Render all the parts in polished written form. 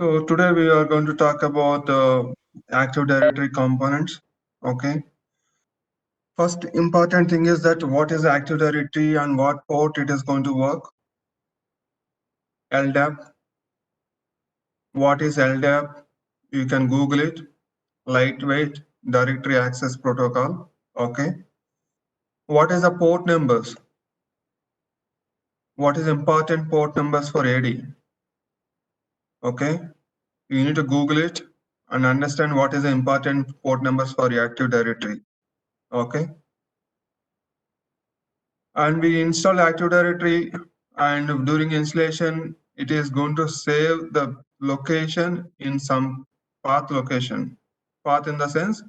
So today we are going to talk about Active Directory components. Okay. First important thing is that what is Active Directory and what port it is going to work. LDAP. What is LDAP? You can Google it. Lightweight Directory Access Protocol. Okay. What is the port numbers? What is important port numbers for AD? Okay. You need to Google it and understand what is the important port numbers for your Active Directory. Okay. And we install Active Directory, and during installation it is going to save the location in some path location. Path in the sense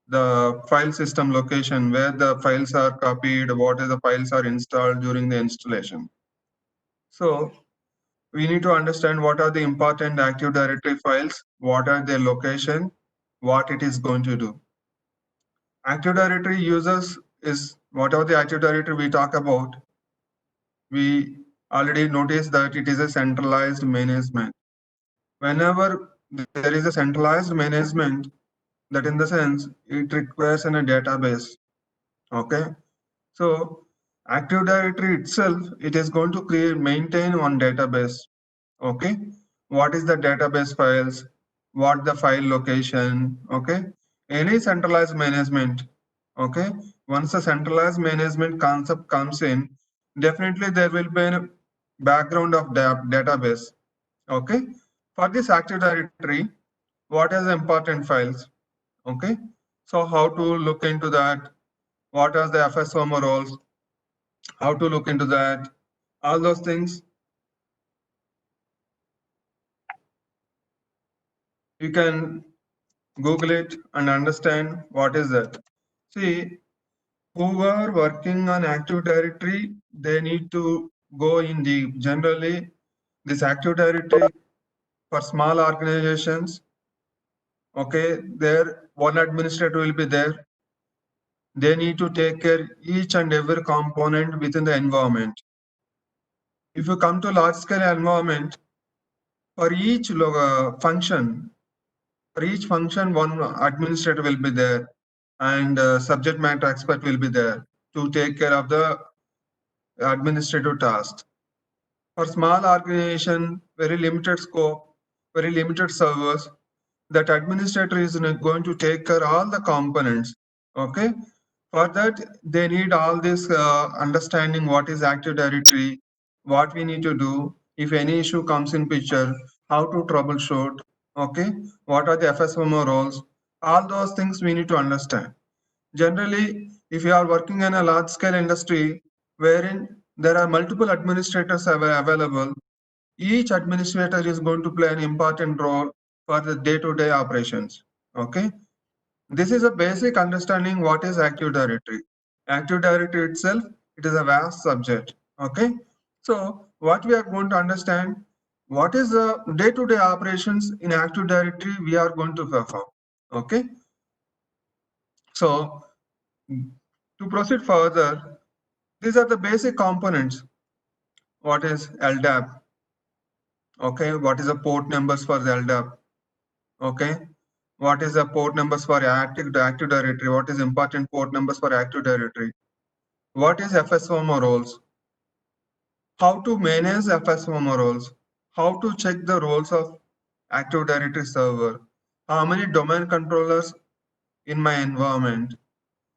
the file system location where the files are copied, what is the files are installed during the installation. So we need to understand what are the important Active Directory files, what are their location, what it is going to do. Active Directory users is whatever the Active Directory we talk about, we already noticed that it is a centralized management. Whenever there is a centralized management, that in the sense it requires in a database. Okay. So Active Directory itself, it is going to maintain one database. Okay. What is the database files? What the file location? Okay. Any centralized management. Okay. Once the centralized management concept comes in, definitely there will be a background of database. Okay. For this Active Directory, what is the important files? Okay. So how to look into that? What are the FSOM roles? How to look into that? All those things you can Google it and understand what is that. See, who are working on Active Directory, they need to go in deep. Generally, this Active Directory for small organizations, okay, there one administrator will be there. They need to take care each and every component within the environment. If you come to large scale environment, for each function, one administrator will be there, and subject matter expert will be there to take care of the administrative tasks. For small organization, very limited scope, very limited servers, that administrator is going to take care all the components. Okay. For that, they need all this understanding what is Active Directory, what we need to do if any issue comes in picture, how to troubleshoot. Okay. What are the FSMO roles? All those things we need to understand. Generally, if you are working in a large scale industry wherein there are multiple administrators available, each administrator is going to play an important role for the day-to-day operations. Okay. This is a basic understanding what is Active Directory. Active Directory itself, it is a vast subject. Okay. So what we are going to understand, what is the day-to-day operations in Active Directory we are going to perform. Okay. So to proceed further, these are the basic components. What is LDAP? Okay. What is the port numbers for the LDAP? Okay. What is the port numbers for Active Directory? What is important port numbers for Active Directory? What is FSOM roles? How to manage FSOM roles? How to check the roles of Active Directory server? How many domain controllers in my environment?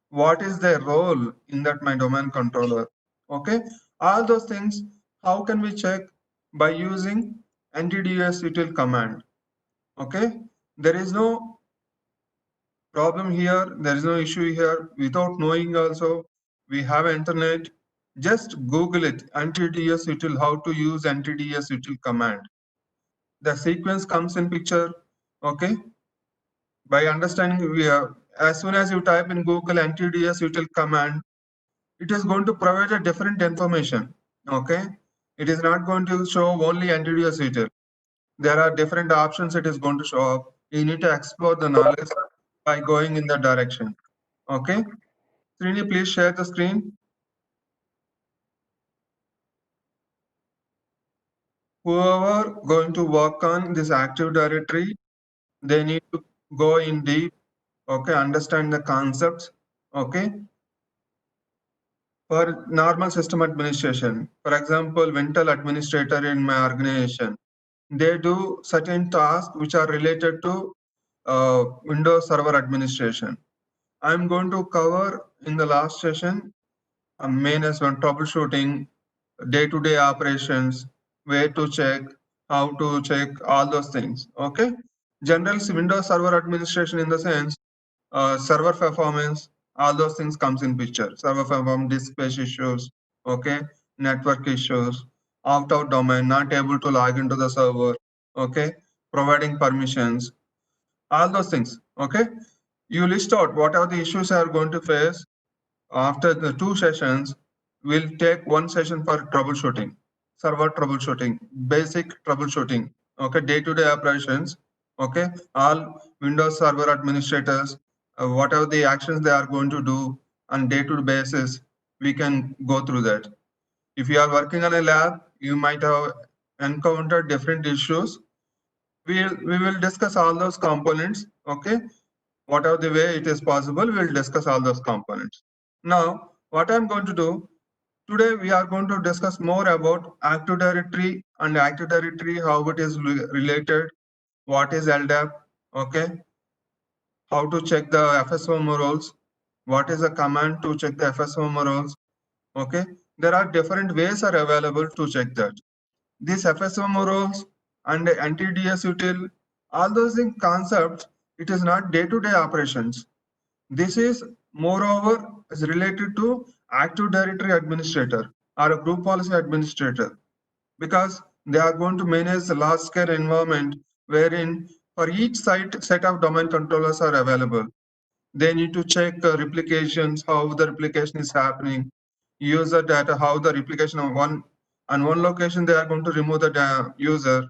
What is their role in that my domain controller? Okay, all those things, how can we check? By using ntdsutil command. Okay, there is no problem here, there is no issue here. Without knowing also, we have internet, just Google it, ntdsutil, how to use ntdsutil command. The sequence comes in picture. Okay, by understanding, we are, as soon as you type in Google ntdsutil command, it is going to provide a different information. Okay, it is not going to show only ntdsutil. There are different options it is going to show up. You need to explore the knowledge by going in that direction. Okay, Srini, please share the screen. whoever going to work on this Active Directory, they need to go in deep, okay, understand the concepts, okay. For normal system administration, for example, Wintel administrator in my organization, they do certain tasks which are related to Windows Server administration. I'm going to cover in the last session main as one troubleshooting, day-to-day operations, where to check, how to check, all those things. Okay. General Windows Server administration in the sense server performance, all those things comes in picture. Server performance, disk space issues, okay, network issues, opt-out domain, not able to log into the server, okay, providing permissions, all those things, okay. You list out what are the issues are going to face. After the 2 sessions, we'll take 1 session for troubleshooting, server troubleshooting, basic troubleshooting, okay, day-to-day operations, okay, all Windows Server administrators, whatever the actions they are going to do on day-to-day basis, we can go through that. If you are working on a lab, you might have encountered different issues. We will discuss all those components, okay, whatever the way it is possible, we'll discuss all those components. Now, what I'm going to do, today we are going to discuss more about Active Directory and Active Directory, how it is related, what is LDAP, okay, how to check the FSOM roles, what is the command to check the FSOM roles, okay. There are different ways are available to check that. These FSOM roles and NTDS util, all those concepts, it is not day-to-day operations. This is moreover is related to Active Directory administrator or a group policy administrator, because they are going to manage the large scale environment wherein for each site set of domain controllers are available. They need to check replications, how the replication is happening, user data, how the replication of one location they are going to remove the user,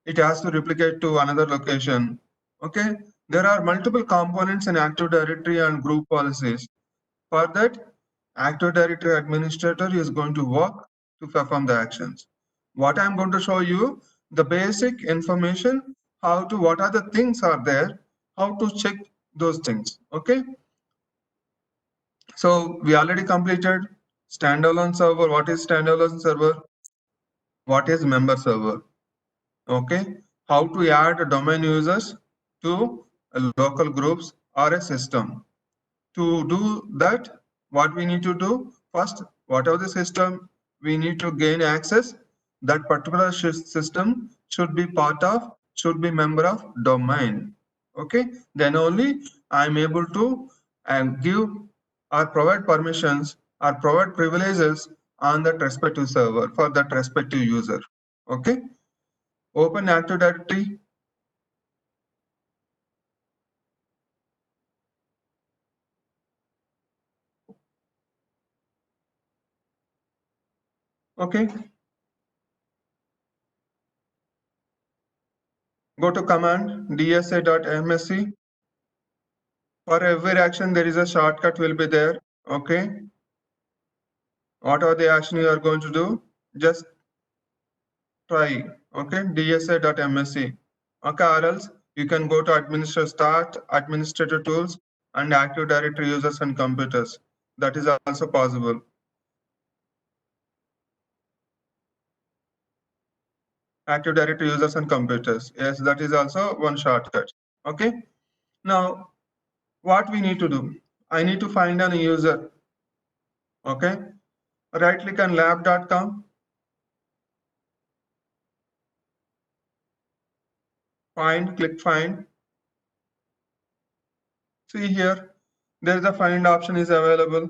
it has to replicate to another location. Okay, there are multiple components in Active Directory and group policies. For that, Active Directory administrator is going to work to perform the actions. What I'm going to show you, the basic information, how to, what are the things are there, how to check those things. Okay, so we already completed standalone server. What is standalone server? What is member server? Okay, how to add domain users to local groups or a system. To do that, what we need to do first, whatever the system we need to gain access, that particular system should be part of, should be member of domain. Okay, then only I'm able to give or provide permissions or provide privileges on that respective server for that respective user. Okay, open Active Directory. Okay, go to command dsa.msc. For every action, there is a shortcut will be there. Okay. What are the action you are going to do? Just try. Okay. dsa.msc. Okay. Or else you can go to administrator start, administrator tools, and Active Directory users and computers. That is also possible. Active Directory users and computers. Yes, that is also one shortcut. Okay. Now, what we need to do? I need to find an user. Okay. Right click on lab.com. Find, click find. See here, there is a find option is available.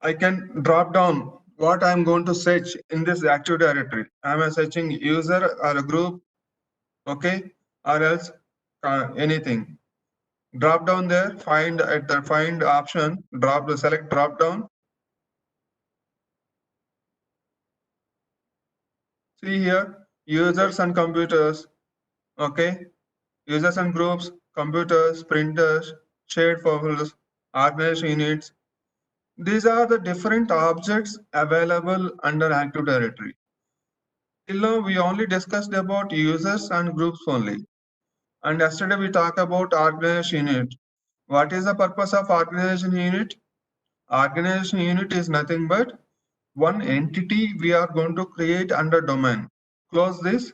I can drop down what I'm going to search in this Active Directory. I'm searching user or a group, okay, or else anything. Drop down there, find at the find option, select drop down. See here, users and computers, okay, users and groups, computers, printers, shared folders, organized units. These are the different objects available under Active Directory. Till now, we only discussed about users and groups only. And yesterday we talked about organization unit. What is the purpose of organization unit? Organization unit is nothing but one entity we are going to create under domain. Close this.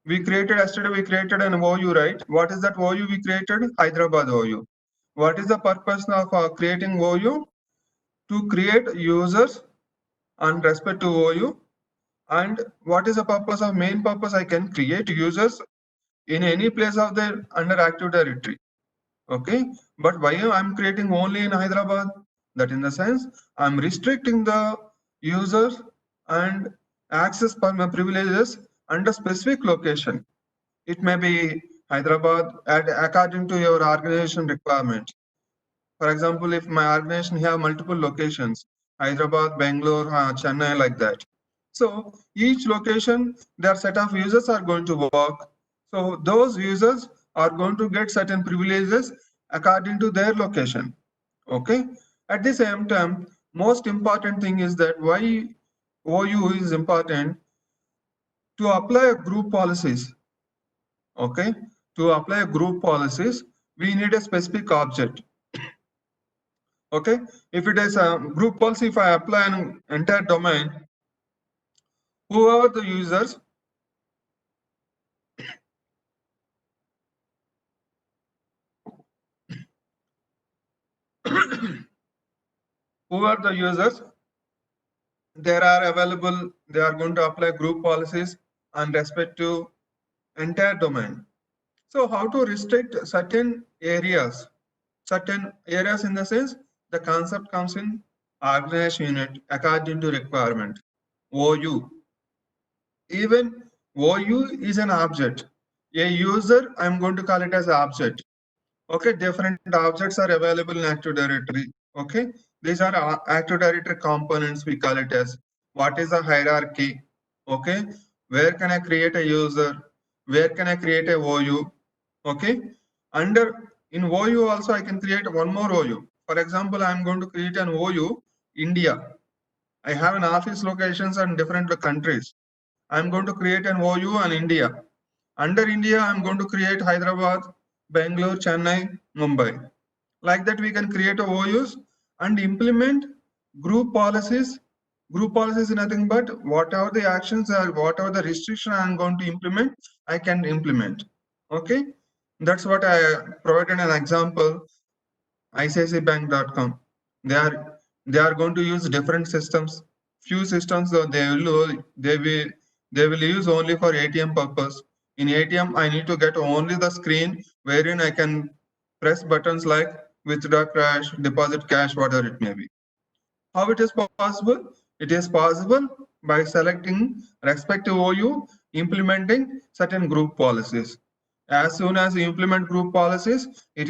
We created yesterday, we created an OU, right? What is that OU we created? Hyderabad OU. What is the purpose of creating OU? To create users and respect to OU. And what is the purpose of main purpose? I can create users in any place of the under Active Directory. Okay, but why I'm creating only in Hyderabad? That in the sense I'm restricting the users and access privileges under specific location. It may be Hyderabad according to your organization requirement. For example, if my organization have multiple locations, Hyderabad, Bangalore, Chennai, like that. So each location, their set of users are going to work. So those users are going to get certain privileges according to their location. Okay. At the same time, most important thing is that why OU is important to apply group policies. Okay. To apply group policies, we need a specific object. Okay, if it is a group policy, if I apply an entire domain, whoever the users, whoever the users, there are available, they are going to apply group policies and respect to entire domain. So how to restrict certain areas in the sense, the concept comes in organization unit according to requirement, OU. Even OU is an object. A user, I'm going to call it as object. Okay, different objects are available in Active Directory. Okay, these are Active Directory components, we call it as. What is the hierarchy? Okay, where can I create a user? Where can I create a OU? Okay, in OU also I can create one more OU. For example, I'm going to create an OU India. I have an office locations in different countries. I'm going to create an OU on India. Under India, I'm going to create Hyderabad, Bangalore, Chennai, Mumbai. Like that, we can create a OUs and implement group policies. Group policies is nothing but whatever the actions or whatever the restriction I'm going to implement, I can implement. Okay, that's what I provided an example. ICICIbank.com. They are going to use different systems. Few systems they will use only for ATM purpose. In ATM, I need to get only the screen wherein I can press buttons like withdraw cash, deposit cash, whatever it may be. How it is possible? It is possible by selecting respective OU, implementing certain group policies. As soon as you implement group policies, it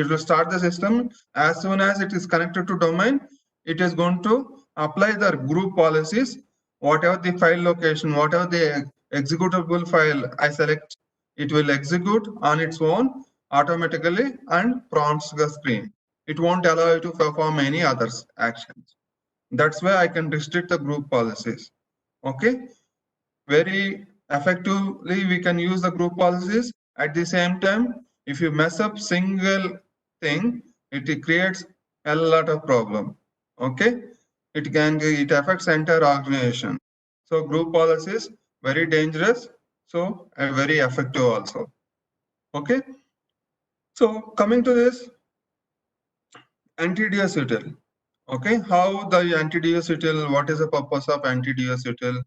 will start the system. As soon as it is connected to domain, it is going to apply the group policies. Whatever the file location, whatever the executable file I select, it will execute on its own automatically and prompts the screen. It won't allow you to perform any other actions. That's why I can restrict the group policies. Okay, very effectively we can use the group policies. At the same time, if you mess up single thing, it creates a lot of problem. Okay, it affects entire organization. So group policies very dangerous, so very effective also. Okay, so coming to this anti-DSUTL. Okay, how the anti-DSUTL, what is the purpose of anti-DSUTL,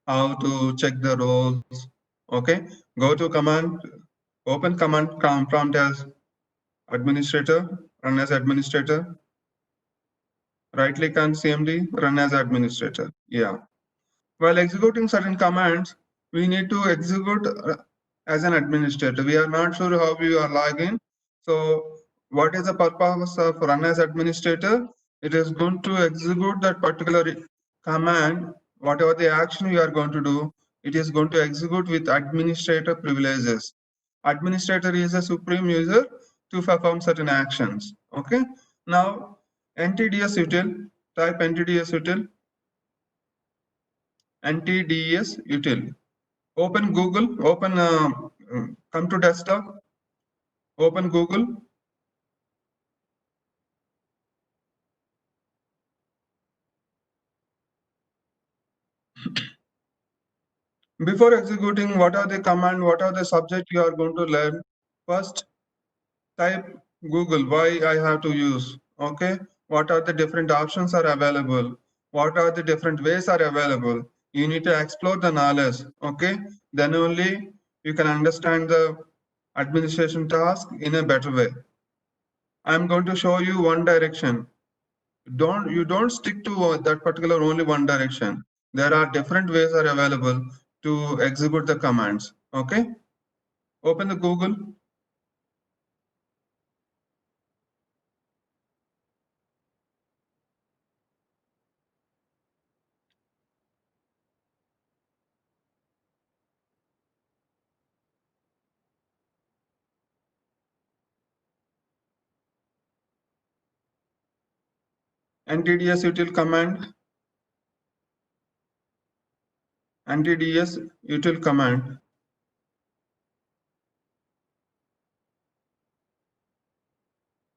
how to check the roles. Okay, go to command, open command prompt as administrator, run as administrator, right click on CMD, run as administrator. Yeah. While executing certain commands, we need to execute as an administrator. We are not sure how we are logging. So what is the purpose of run as administrator? It is going to execute that particular command, whatever the action we are going to do, it is going to execute with administrator privileges. Administrator is a supreme user to perform certain actions. Okay. Now, NTDS util, type NTDS util. NTDS util. Open Google, come to desktop, open Google. Before executing, what are the command, what are the subject you are going to learn? First, type Google, why I have to use, okay? What are the different options are available? What are the different ways are available? You need to explore the knowledge, okay? Then only you can understand the administration task in a better way. I'm going to show you one direction. You don't stick to that particular only one direction. There are different ways are available to execute the commands, okay? Open the Google. NTDS util command, NTDS util command.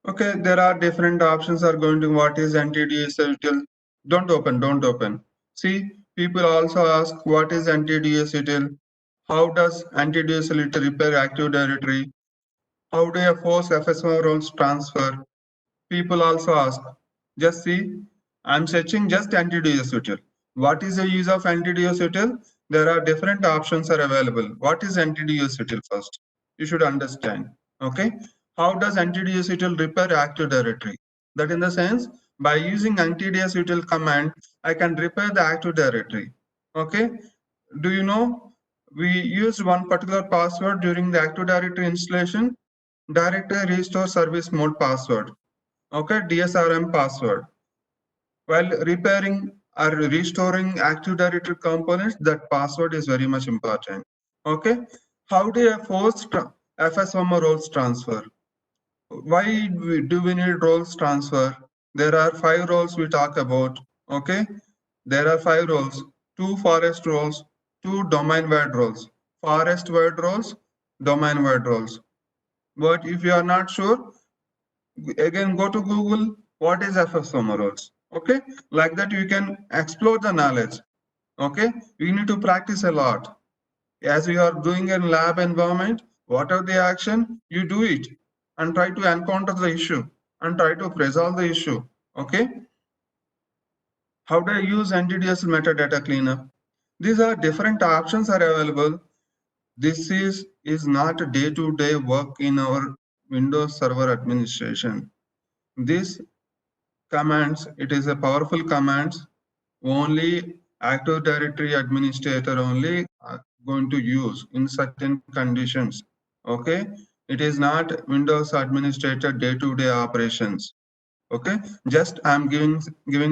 Okay, there are different options are going to what is NTDS util. Don't open. See, people also ask what is NTDS util? How does NTDS util repair Active Directory? How do you force FSO roles transfer? People also ask, just see, I'm searching just NTDS util. What is the use of NTDS util? There are different options are available. What is NTDS util first? You should understand. Okay. How does NTDS util repair Active Directory? That in the sense, by using NTDS util command, I can repair the Active Directory. Okay. Do you know we used one particular password during the Active Directory installation? Directory Restore Service Mode password. Okay, DSRM password. While repairing or restoring Active Directory components, that password is very much important. Okay, how do you force FSOM roles transfer? Why do we need roles transfer? There are 5 roles we talk about. Okay, there are 5 roles: 2 forest roles, 2 domain wide roles, forest wide roles, domain wide roles. But if you are not sure, again go to Google, what is FSOM roles? Okay, like that you can explore the knowledge. Okay, you need to practice a lot. As you are doing in lab environment, whatever the action, you do it and try to encounter the issue and try to resolve the issue. Okay, how do I use NTDS metadata cleanup? These are different options are available. This is not day-to-day work in our Windows Server administration. This commands, it is a powerful commands, only Active Directory administrator only are going to use in certain conditions. Okay, it is not Windows administrator day-to-day operations. Okay, just I'm giving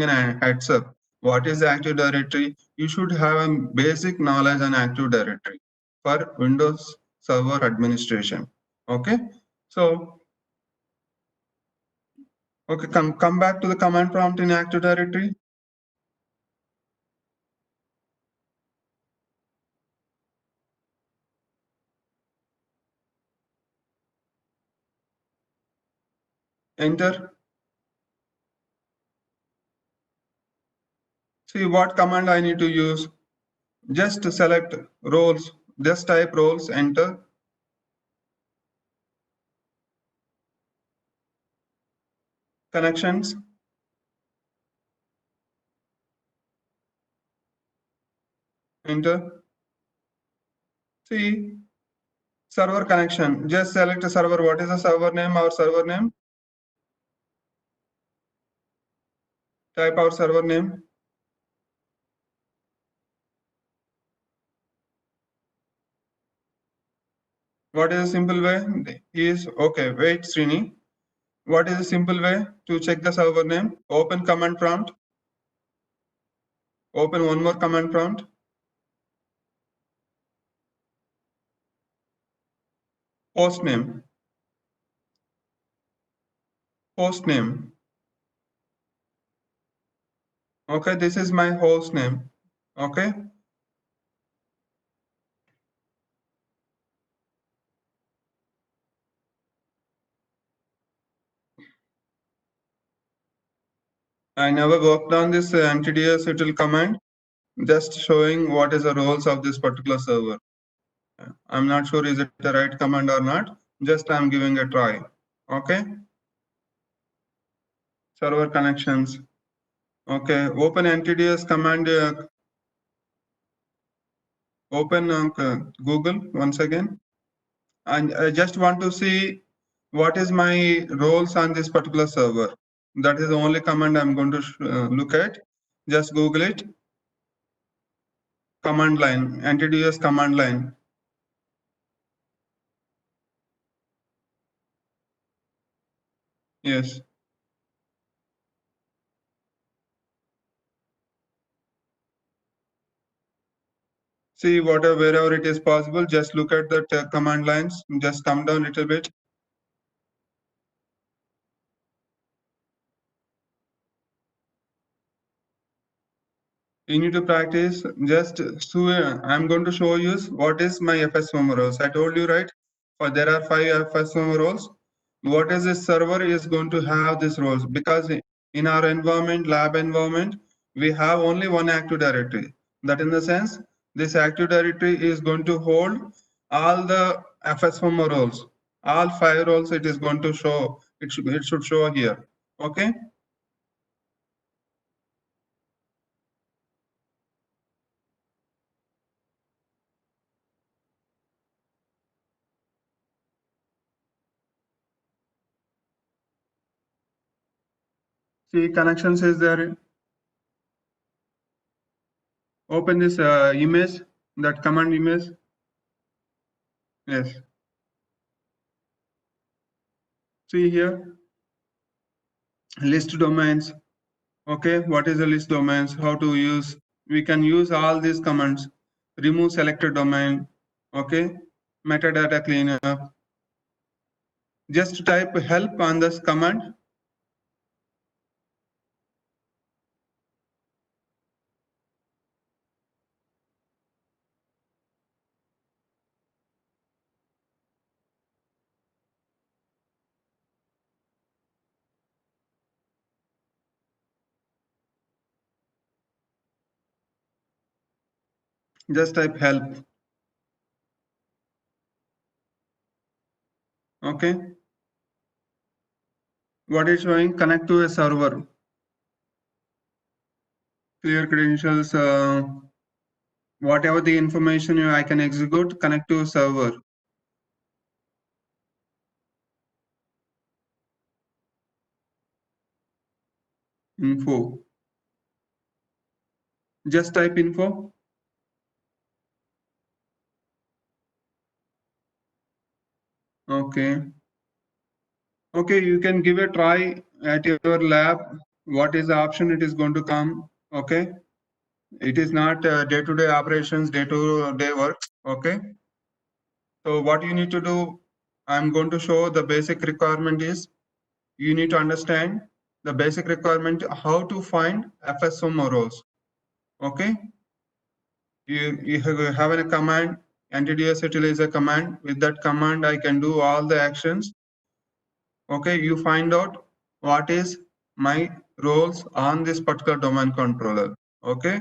an heads up. What is Active Directory? You should have a basic knowledge on Active Directory for Windows Server administration. Okay, so okay, come back to the command prompt in Active Directory. Enter. See what command I need to use. Just select roles, just type roles, enter. Connections, enter. See, server connection, just select a server. What is the server name? Our server name. Type our server name. What is a simple way? Is okay. Wait, Srini. What is a simple way to check the server name? Open command prompt. Open one more command prompt. Host name. Host name. Okay, this is my host name. Okay. I never worked on this mtds util command, just showing what is the roles of this particular server. I'm not sure is it the right command or not. Just I'm giving a try. Okay. Server connections. Okay. Open NTDS command. Open Google once again. And I just want to see what is my roles on this particular server. That is the only command I'm going to look at. Just Google it. Command line. NTDS command line. Yes. See whatever wherever it is possible, just look at the command lines. Just come down a little bit. You need to practice. Just so I'm going to show you what is my FSM roles. I told you right. For there are 5 FSM roles. What is this server is going to have these roles, because in our environment, lab environment, we have only one Active Directory. That in the sense, this Active Directory is going to hold all the FSM roles. All 5 roles it is going to show. It should show here. Okay. See connections is there. Open this image, that command image. Yes. See here, list domains. Okay, what is the list domains? How to use? We can use all these commands. Remove selected domain. Okay, metadata cleanup. Just type help on this command. Just type help. Okay. What is showing? Connect to a server. Clear credentials. Whatever the information I can execute, connect to a server. Info. Just type info. Okay. Okay, you can give a try at your lab. What is the option it is going to come? Okay. It is not day-to-day operations, day-to-day work. Okay. So what you need to do, I'm going to show the basic requirement is you need to understand the basic requirement, how to find FSM roles. Okay. You have a command, NTDS utilize a command. With that command, I can do all the actions. Okay, you find out what is my roles on this particular domain controller. Okay,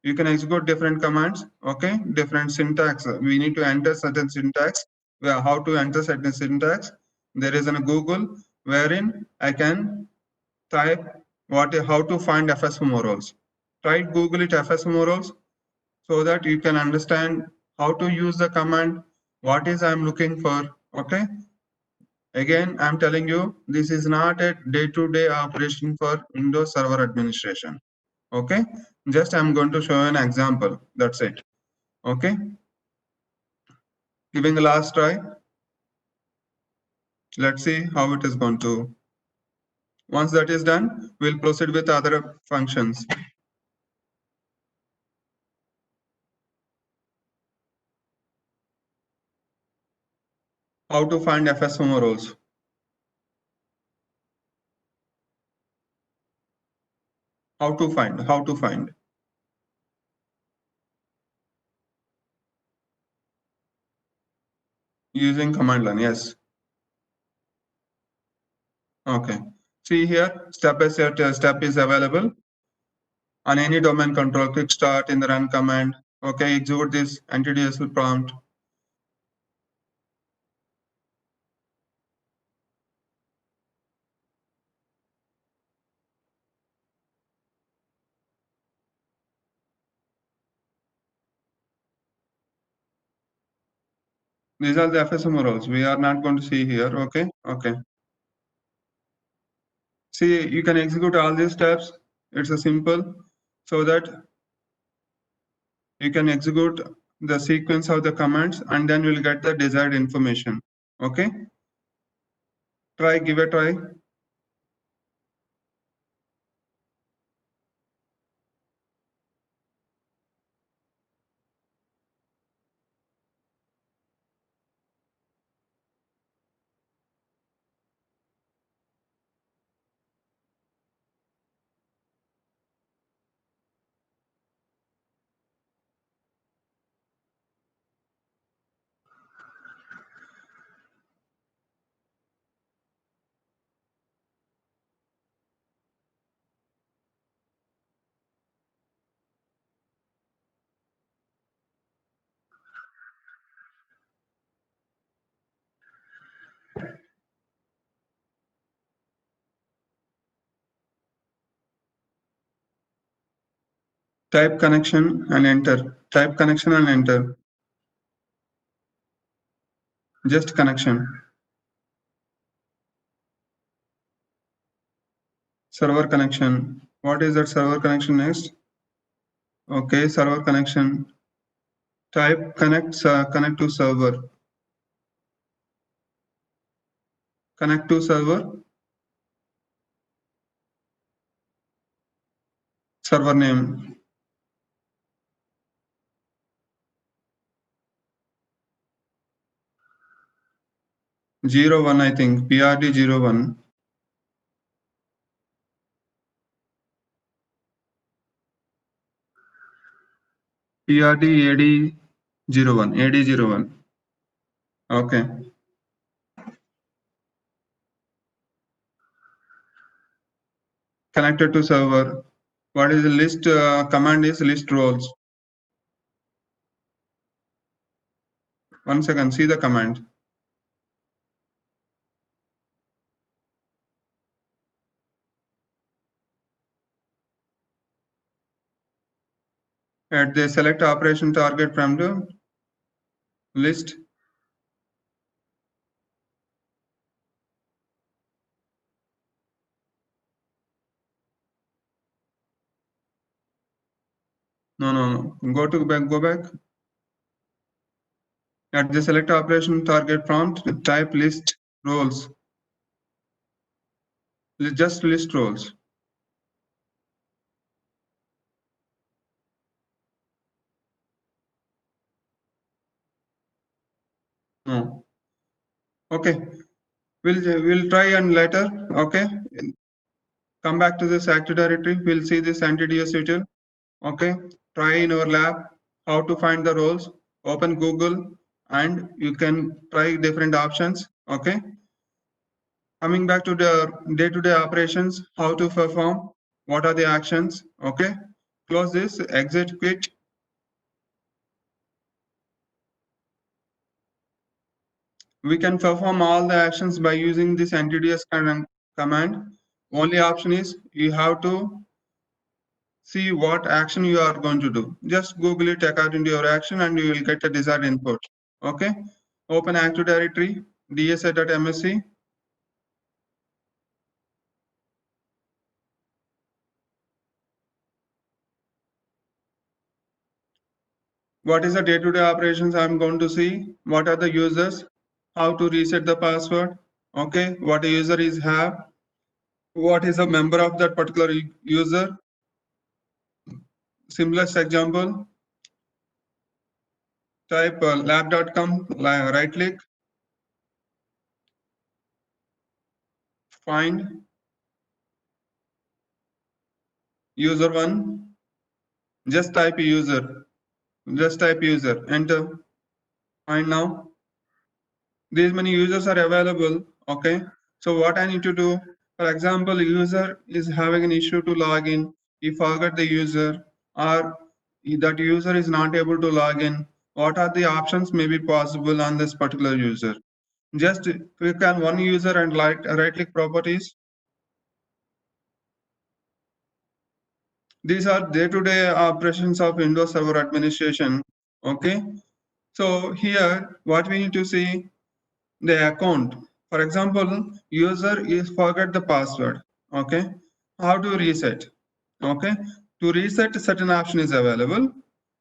you can execute different commands. Okay, different syntax. We need to enter certain syntax. How to enter certain syntax? There is a Google wherein I can type how to find FSM roles. Try Google it FSM roles so that you can understand how to use the command. What is I'm looking for? Okay. Again, I'm telling you, this is not a day-to-day operation for Windows Server administration. Okay, just I'm going to show an example. That's it. Okay, giving a last try. Let's see how it is going to. Once that is done, we'll proceed with other functions. How to find FSM roles. How to find. Using command line, yes. Okay. See here, step by step is available on any domain control. Quick start in the run command. Okay, execute this NTDSL prompt. These are the FSM roles. We are not going to see here. Okay. Okay. See, you can execute all these steps. It's a simple so that you can execute the sequence of the commands and then you'll get the desired information. Okay. Give a try. Type connection and enter. Type connection and enter. Just connection. Server connection. What is that server connection next? Okay, server connection. Type connect to server. Connect to server. Server name. 01, I think. PRD 01. PRD AD 01. AD 01. Okay. Connected to server. What is the list? Command is list roles. 1 second. See the command. At the select operation target from the list. No. Go back. At the select operation target prompt, type list roles. Just list roles. No. Okay. We'll try and later. Okay. Come back to this Active Directory. We'll see this NTDS util. Okay. Try in our lab how to find the roles. Open Google and you can try different options. Okay. Coming back to the day-to-day operations, how to perform, what are the actions. Okay. Close this, exit, quit. We can perform all the actions by using this NTDS command. Only option is you have to see what action you are going to do. Just Google it according to your action and you will get a desired input. Okay. Open Active Directory, dsa.msc. What is the day-to-day operations I'm going to see? What are the users? How to reset the password? Okay. What a user is have? What is a member of that particular user? Simplest example, type lab.com, right click, find user one, just type user, enter, find now. These many users are available. Okay. So what I need to do, For example, user is having an issue to log in, he forgot the user, or that user is not able to log in. What are the options may be possible on this particular user? Just click on one user and right click properties. These are day-to-day operations of Windows Server Administration. Okay. So here, what we need to see, the account. For example, user is forget the password. Okay. How to reset? Okay. To reset, certain option is available.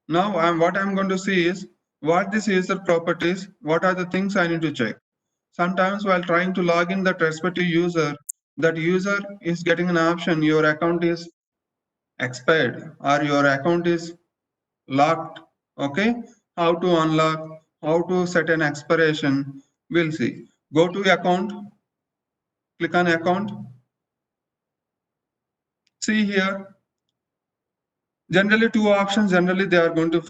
Now, what I'm going to see is what this user properties, what are the things I need to check. Sometimes while trying to log in that respective user, that user is getting an option, your account is expired or your account is locked. Okay, how to unlock, how to set an expiration, we'll see. Go to account, click on account. See here, generally two options generally they are going to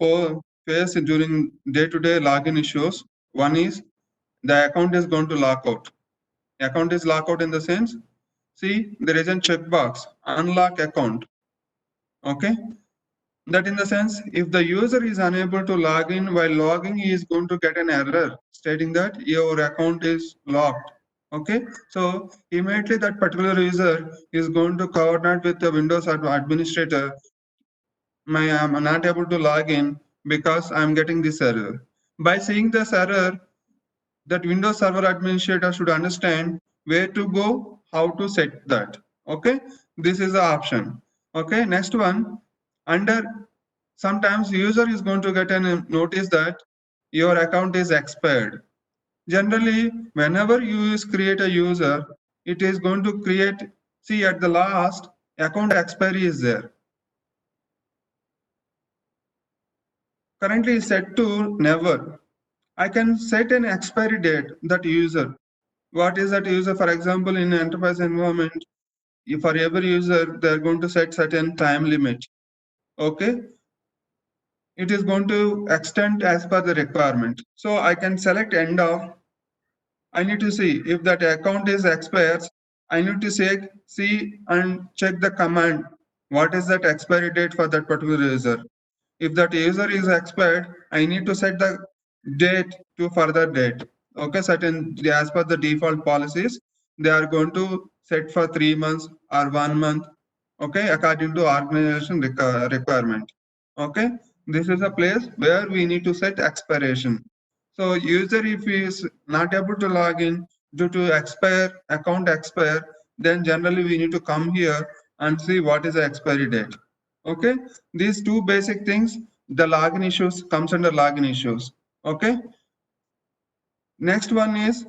face during day-to-day login issues. One is the account is going to lock out. Account is lock out in the sense, see there is a checkbox, unlock account. Okay, that in the sense, if the user is unable to log in, while logging he is going to get an error stating that your account is locked. Okay, so immediately that particular user is going to coordinate with the Windows administrator. I'm not able to log in because I'm getting this error. By seeing this error, that Windows Server Administrator should understand where to go, how to set that. Okay, this is the option. Okay, next one, under sometimes user is going to get a notice that your account is expired. Generally, whenever you create a user, it is going to create, see at the last, account expiry is there. Currently is set to never. I can set an expiry date that user. What is that user? For example, in enterprise environment, for every user, they're going to set certain time limit. Okay, it is going to extend as per the requirement. So I can select end of. I need to see if that account is expires. I need to see and check the command. What is that expiry date for that particular user? If that user is expired, I need to set the date to further date. Okay, certain as per the default policies, they are going to set for 3 months or 1 month. Okay, according to organization requirement. Okay, this is a place where we need to set expiration. So user if he is not able to log in due to account expire, then generally we need to come here and see what is the expiry date. Okay, these two basic things, the login issues comes under login issues. Okay, next one is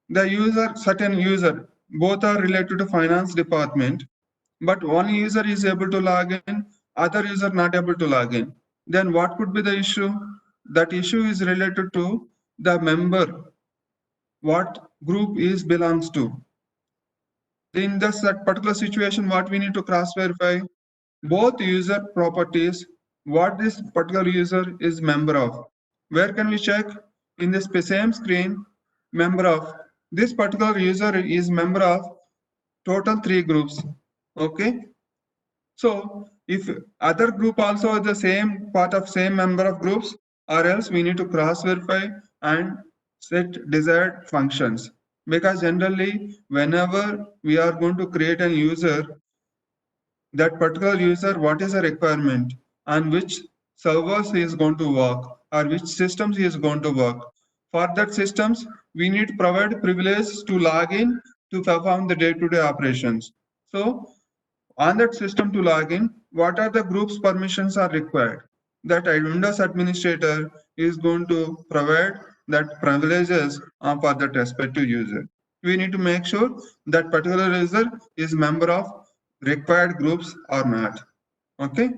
the user, certain user, both are related to finance department, but one user is able to log in, other user not able to log in. Then what could be the issue? That issue is related to the member, what group is belongs to. In this that particular situation, what we need to cross verify, both user properties, what this particular user is member of. Where can we check? In this same screen, member of. This particular user is member of total 3 groups. Okay. So if other group also is the same part of same member of groups, or else we need to cross verify and set desired functions. Because generally, whenever we are going to create a user, that particular user, what is the requirement and which servers he is going to work or which systems he is going to work. For that systems, we need to provide privilege to log in to perform the day-to-day operations. So on that system to log in, what are the groups permissions are required? That a Windows administrator is going to provide that privileges for that respective user. We need to make sure that particular user is member of required groups or not. Okay.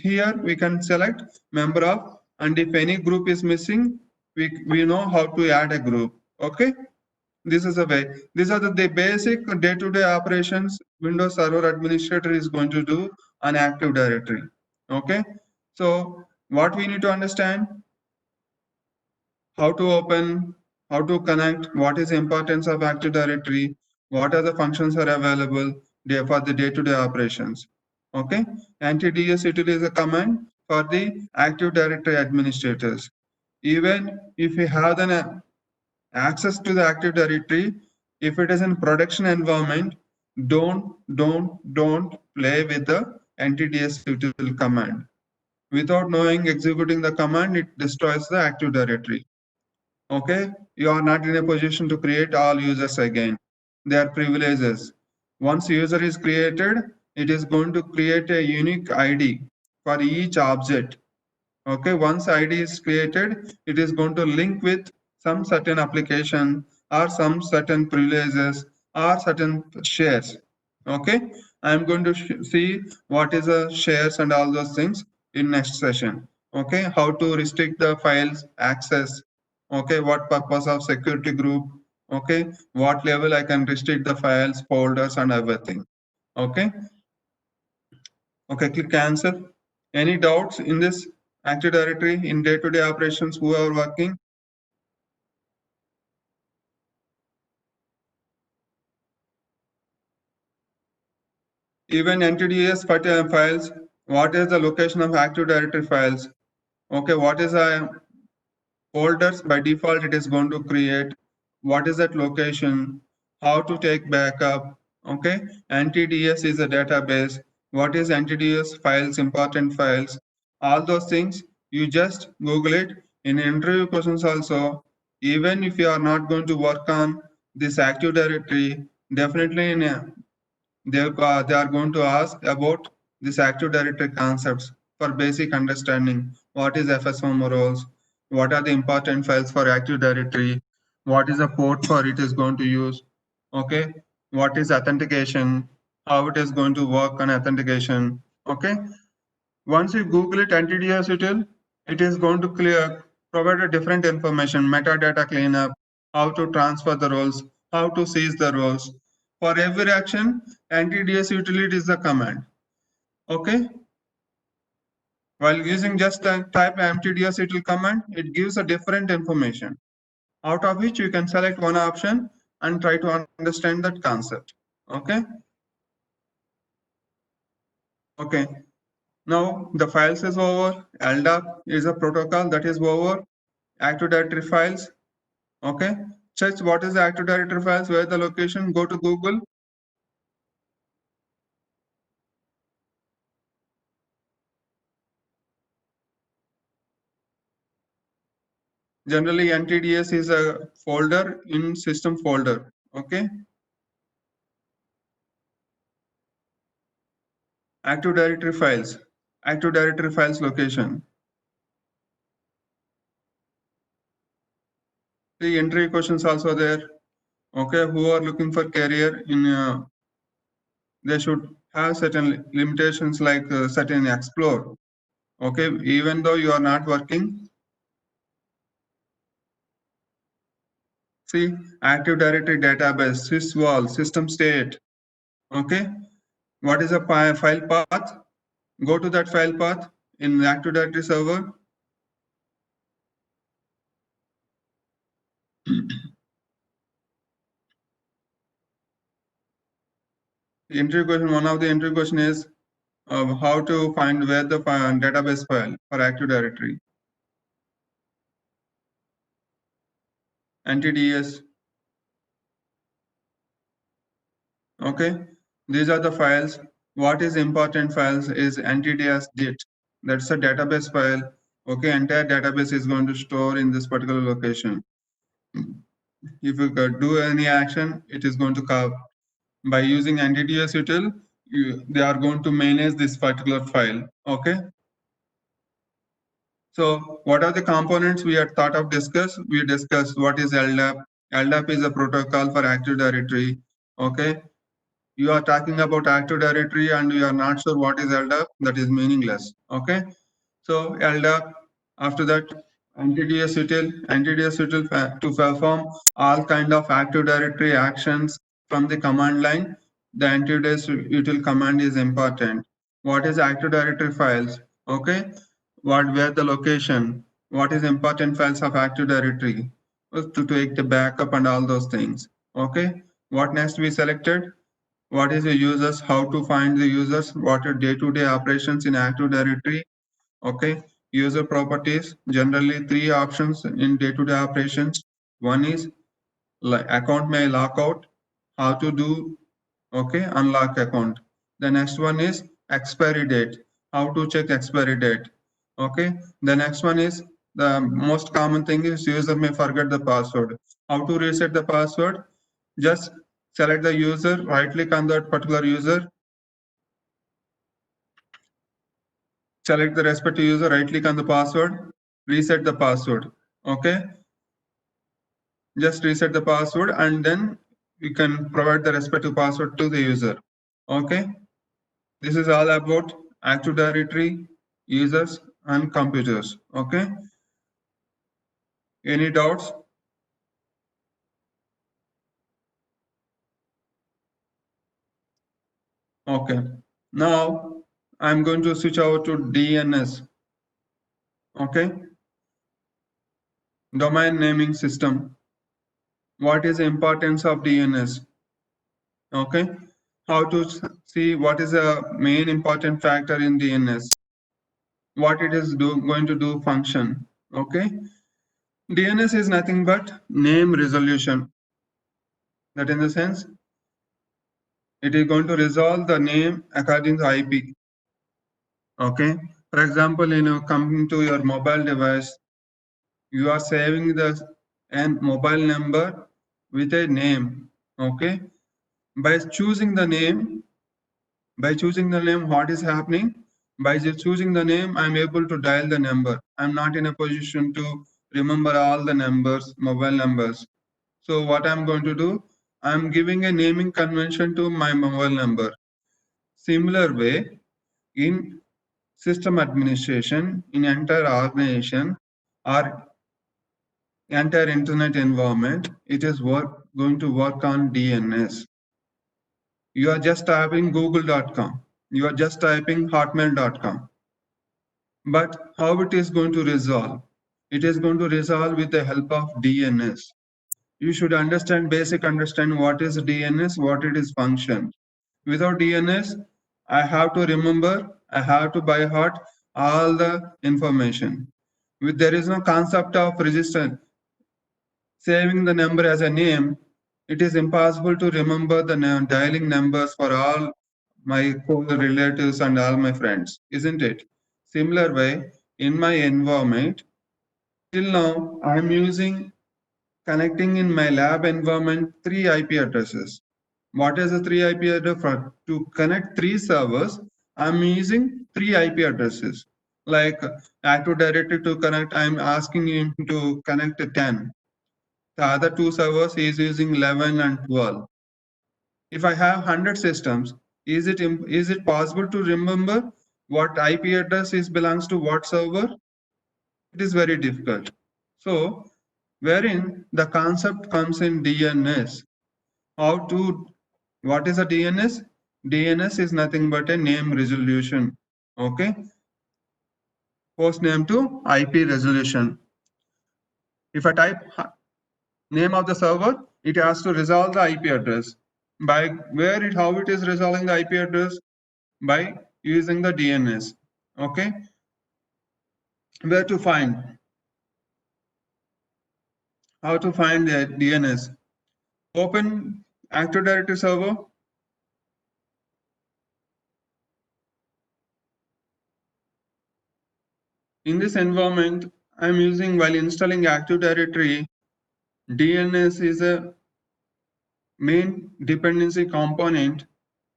Here we can select member of, and if any group is missing, we know how to add a group. Okay. This is a way. These are the basic day-to-day operations Windows Server Administrator is going to do on Active Directory. Okay. So what we need to understand, how to open, how to connect, what is the importance of Active Directory, what are the functions are available for the day-to-day operations. Okay, anti-DS util is a command for the Active Directory administrators. Even if we have an access to the Active Directory, if it is in production environment, don't play with the anti-DS util command. Without knowing executing the command, it destroys the Active Directory. Okay, you are not in a position to create all users again. They are privileges. Once user is created, it is going to create a unique ID for each object. Okay, once ID is created, it is going to link with some certain application or some certain privileges or certain shares. Okay, I'm going to see what is the shares and all those things in next session. Okay, how to restrict the files access. Okay, what purpose of security group. Okay, what level I can restrict the files, folders and everything. Okay, okay, click cancel. Any doubts in this Active Directory in day-to-day operations who are working? Even NTDS files, what is the location of Active Directory files? Okay, what is a folders? By default, it is going to create. What is that location? How to take backup? Okay, NTDS is a database. What is NTDS files, important files? All those things, you just Google it. In interview questions also, even if you are not going to work on this Active Directory, definitely in a they are going to ask about this Active Directory concepts for basic understanding. What is FSM roles? What are the important files for Active Directory? What is the port for it is going to use? Okay. What is authentication? How it is going to work on authentication? Okay. Once you Google it, NTDS util, it is going to provide a different information, metadata cleanup, how to transfer the roles, how to seize the roles. For every action, NTDS utility is the command. Okay. While using just the type MTDS util command, it gives a different information, out of which you can select one option and try to understand that concept. Okay. Okay. Now the files is over. LDAP is a protocol that is over. Active Directory files. Okay. Check what is the Active Directory files, where the location, go to Google. Generally, NTDS is a folder in system folder. Okay. Active Directory files. Active Directory files location. The entry questions also there. Okay. Who are looking for career in they should have certain limitations like certain explore. Okay, even though you are not working, see Active Directory database, sysvol, system state. Okay, what is a file path? Go to that file path in the Active Directory server. Entry question, one of the entry question is how to find where the database file for Active Directory. NTDS. Okay, these are the files. What is important files is NTDS dit. That's a database file. Okay, entire database is going to store in this particular location. If you do any action, it is going to come by using NTDS util. They are going to manage this particular file. Okay. So what are the components we had thought of discuss? We discussed what is LDAP. LDAP is a protocol for Active Directory. Okay. You are talking about Active Directory and you are not sure what is LDAP, that is meaningless. Okay. So LDAP, after that, NTDS util to perform all kind of Active Directory actions from the command line. The NTDS util command is important. What is Active Directory files? Okay. Where the location? What is important files of Active Directory? To take the backup and all those things. Okay. What next we selected? What is the users? How to find the users? What are day-to-day operations in Active Directory? Okay, user properties. Generally, three options in day-to-day operations. One is like account may lock out. How to do? Okay, unlock account. The next one is expiry date. How to check expiry date? Okay, the next one is the most common thing is user may forget the password. How to reset the password? Just select the user, right click on that particular user, select the respective user, right click on the password, reset the password. Okay, just reset the password and then you can provide the respective password to the user. Okay, this is all about Active Directory, users and computers. Okay, any doubts? Okay, now I'm going to switch over to DNS. Okay, domain naming system. What is the importance of DNS? Okay, how to see what is the main important factor in DNS, what it is going to do function. Okay, DNS is nothing but name resolution. That in the sense, it is going to resolve the name according to IP. Okay, for example, coming to your mobile device, you are saving the mobile number with a name. Okay, by choosing the name, what is happening? By just choosing the name, I'm able to dial the number. I'm not in a position to remember all the numbers, mobile numbers. So what I'm going to do, I'm giving a naming convention to my mobile number. Similar way, in system administration, in entire organization or entire internet environment, it is going to work on DNS. You are just typing google.com. You are just typing hotmail.com. But how it is going to resolve? It is going to resolve with the help of DNS. You should understand what is DNS, what it is function. Without DNS, I have to remember, I have to by heart all the information. There is no concept of register, saving the number as a name. It is impossible to remember the dialing numbers for all my relatives and all my friends, isn't it? Similar way, in my environment, till now, I'm using connecting in my lab environment 3 IP addresses. What is the 3 IP address? To connect 3 servers, I'm using 3 IP addresses. Like Active Directory to connect, I'm asking him to connect 10. The other 2 servers is using 11 and 12. If I have 100 systems, is it possible to remember what IP address is belongs to what server? It is very difficult. So, wherein the concept comes in DNS. How to, what is a DNS? DNS is nothing but a name resolution. Okay, host name to IP resolution. If I type name of the server, it has to resolve the IP address. By how it is resolving the IP address? By using the DNS. Okay, where to find? How to find the DNS? Open Active Directory server. In this environment, I'm using while installing Active Directory, DNS is a main dependency component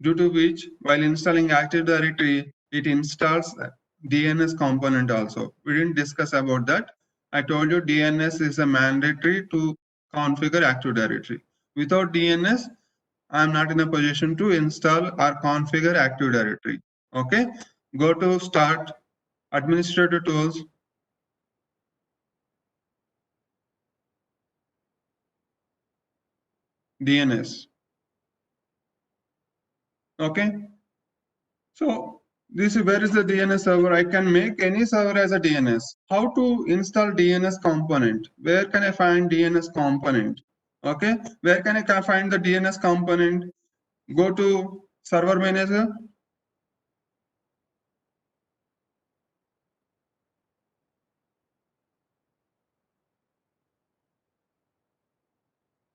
due to which while installing Active Directory, it installs DNS component also. We didn't discuss about that. I told you DNS is a mandatory to configure Active Directory. Without DNS, I'm not in a position to install or configure Active Directory. Okay, go to Start, Administrator Tools, DNS. Okay, so this is where is the DNS server? I can make any server as a DNS. How to install DNS component? Where can I find DNS component? Okay, where can I find the DNS component? Go to server manager.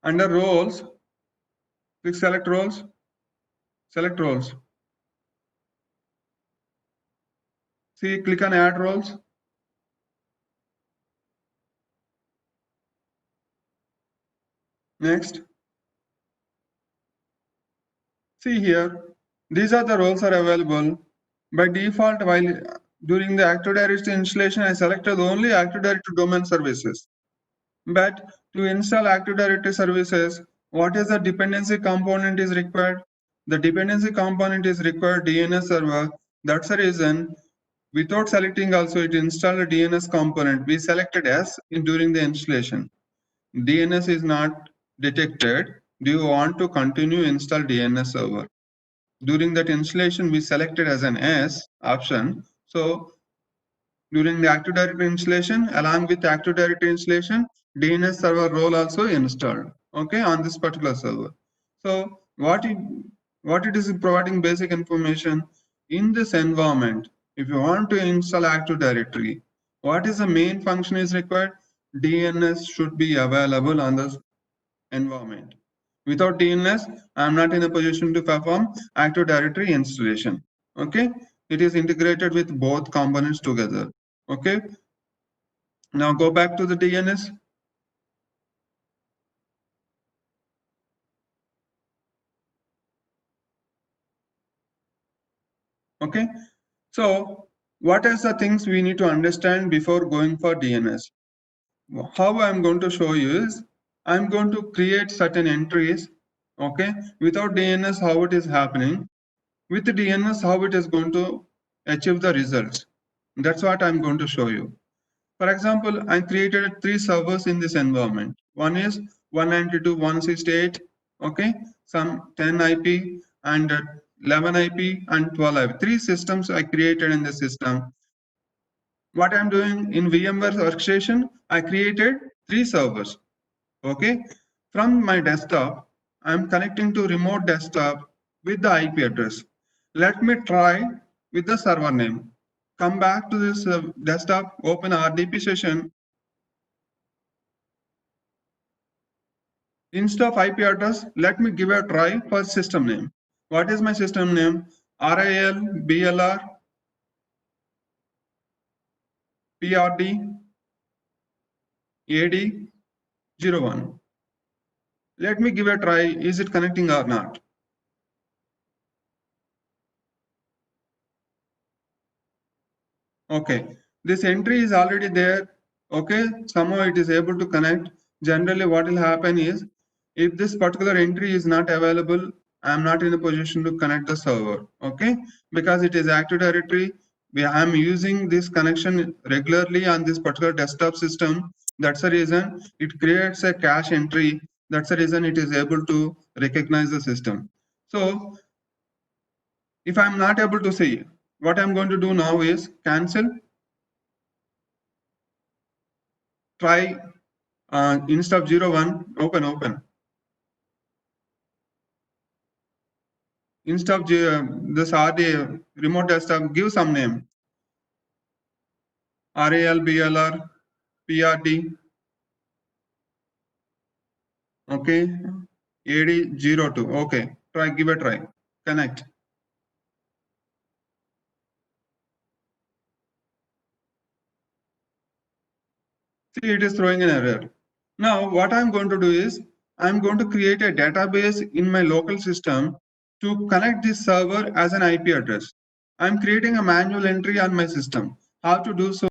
Under roles, click select roles. Select roles. See, click on add roles. Next. See here, these are the roles are available. By default, while during the Active Directory installation, I selected only Active Directory domain services. But to install Active Directory services, what is the dependency component is required? The dependency component is required DNS server. That's the reason without selecting also it installed a DNS component. We selected S during the installation. DNS is not detected. Do you want to continue install DNS server? During that installation, we selected as an S option. So during the Active Directory installation, along with Active Directory installation, DNS server role also installed. Okay, on this particular server. So what it is providing basic information in this environment. If you want to install Active Directory, what is the main function is required? DNS should be available on the environment. Without DNS, I am not in a position to perform Active Directory installation. Okay, it is integrated with both components together. Okay, now go back to the DNS. Okay, so what are the things we need to understand before going for DNS? How I'm going to show you is I'm going to create certain entries. Okay, without DNS, how it is happening. With DNS, how it is going to achieve the results. That's what I'm going to show you. For example, I created 3 servers in this environment. One is 192.168, okay, some 10 IP and 11 IP and 12 IP. 3 systems I created in the system. What I'm doing in VMware Workstation, I created 3 servers, okay. From my desktop, I'm connecting to remote desktop with the IP address. Let me try with the server name. Come back to this desktop, open RDP session. Instead of IP address, let me give a try for system name. What is my system name? RIL, BLR, PRD, AD01. Let me give a try. Is it connecting or not? Okay, this entry is already there. Okay, somehow it is able to connect. Generally, what will happen is if this particular entry is not available, I am not in a position to connect the server. Okay, because it is Active Directory. I am using this connection regularly on this particular desktop system. That's the reason it creates a cache entry. That's the reason it is able to recognize the system. So if I'm not able to see, what I'm going to do now is cancel. Try instead of 01, open. Instead of this RD remote desktop, give some name. RAL, BLR, PRD, okay, AD02, okay. Try, give a try. Connect. See, it is throwing an error. Now, what I'm going to do is, I'm going to create a database in my local system to connect this server as an IP address. I'm creating a manual entry on my system. How to do so?